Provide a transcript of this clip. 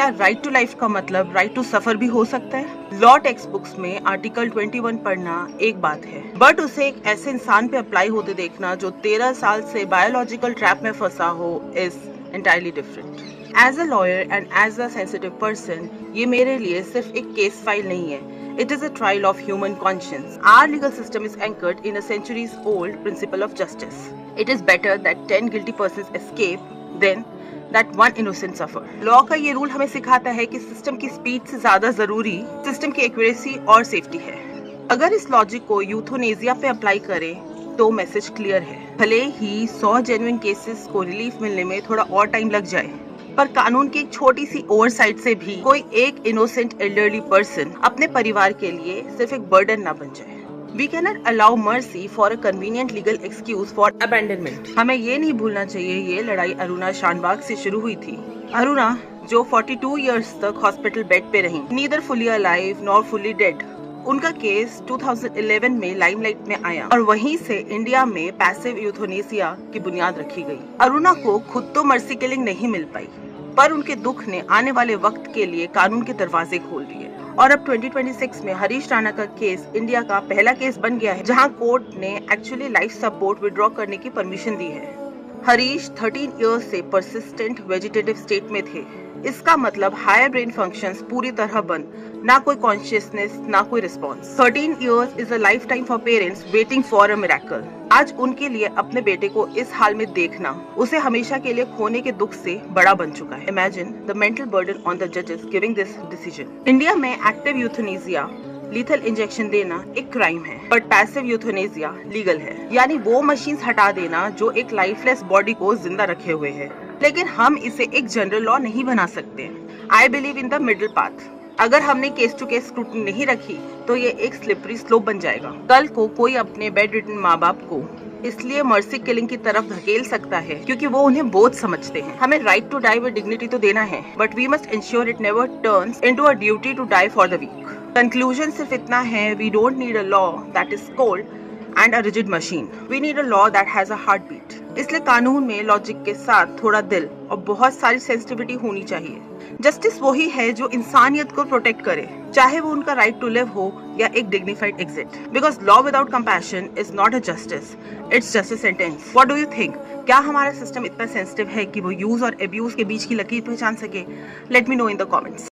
क्या right to life का मतलब राइट टू सफर भी हो सकता है? लॉ टेक्स्ट बुक्स में आर्टिकल 21 पढ़ना एक बात है, बट उसे एक ऐसे इंसान पे अप्लाई होते देखना जो 13 साल से बायोलॉजिकल ट्रैप में फंसा हो is entirely different. As a lawyer and as a sensitive person, ये मेरे लिए सिर्फ एक केस फाइल नहीं है, it is a trial of human conscience. Our legal system is anchored in a centuries old principle of justice. It is better that 10 guilty persons escape than that one innocent suffer. Law का ये rule हमें सिखाता है कि system की speed से ज्यादा जरूरी सिस्टम की एक्यूरेसी और सेफ्टी है। अगर इस लॉजिक को यूथोनेसिया पे अप्लाई करें तो मैसेज क्लियर है। भले ही 100 जेन्युइन केसेस को रिलीफ मिलने में थोड़ा और टाइम लग जाए, पर कानून की एक छोटी सी ओवरसाइट से भी कोई एक इनोसेंट एल्डरली पर्सन अपने परिवार के लिए सिर्फ एक बर्डन ना बन जाए। We cannot allow mercy for a convenient legal excuse for abandonment. हमें ये नहीं भूलना चाहिए ये लड़ाई अरुणा शानबाग से शुरू हुई थी। अरुणा जो 42 इयर्स तक हॉस्पिटल बेड पे रही, neither fully alive nor fully dead। उनका केस 2011 में लाइमलाइट में आया और वहीं से इंडिया में पैसिव यूथोनेसिया की बुनियाद रखी गई। अरुणा को खुद तो मर्सी किलिंग नहीं मिल पाई, पर उनके दुख ने आने वाले वक्त के लिए कानून के दरवाजे खोल दिए और अब 2026 में हरीश राणा का केस इंडिया का पहला केस बन गया है जहां कोर्ट ने एक्चुअली लाइफ सपोर्ट विड्रॉ करने की परमिशन दी है। हरीश 13 इयर्स से परसिस्टेंट वेजिटेटिव स्टेट में थे। इसका मतलब हायर ब्रेन फंक्शंस पूरी तरह बंद, ना कोई कॉन्शियसनेस, ना कोई response. 13 years is a life time for parents waiting for a miracle. आज उनके लिए अपने बेटे को इस हाल में देखना उसे हमेशा के लिए खोने के दुख से बड़ा बन चुका है। Imagine the mental burden on the जजेस गिविंग दिस डिसीजन। इंडिया में एक्टिव यूथनेसिया लीथल इंजेक्शन देना एक क्राइम है, बट पैसिव यूथनेसिया लीगल है, यानी वो मशीन्स हटा देना जो एक लाइफलेस बॉडी को जिंदा रखे हुए है। लेकिन हम इसे एक जनरल लॉ नहीं बना सकते। I believe in the middle path. अगर हमने केस टू केस स्क्रूटनी नहीं रखी तो ये एक स्लिपरी स्लोप बन जाएगा। कल को कोई अपने बेड रिटन माँ बाप को इसलिए मर्सी किलिंग की तरफ धकेल सकता है क्योंकि वो उन्हें बोझ समझते हैं। हमें right to die with dignity तो देना है, but we must ensure it never turns into a duty to die for the weak. Conclusion सिर्फ इतना है, we don't need a law that is cold and a rigid machine, we need a law that has a heart beat. इसलिए कानून में logic के साथ थोड़ा दिल और बहुत सारी सेंसिटिविटी होनी चाहिए। जस्टिस वही है जो इंसानियत को प्रोटेक्ट करे, चाहे वो उनका राइट टू लिव हो या एक dignified exit. Because law without compassion is not a justice, it's just a sentence. What do you think? क्या हमारा सिस्टम इतना सेंसिटिव है कि वो यूज और अब्यूज के बीच की लकीर पहचान सके? Let me know in the comments.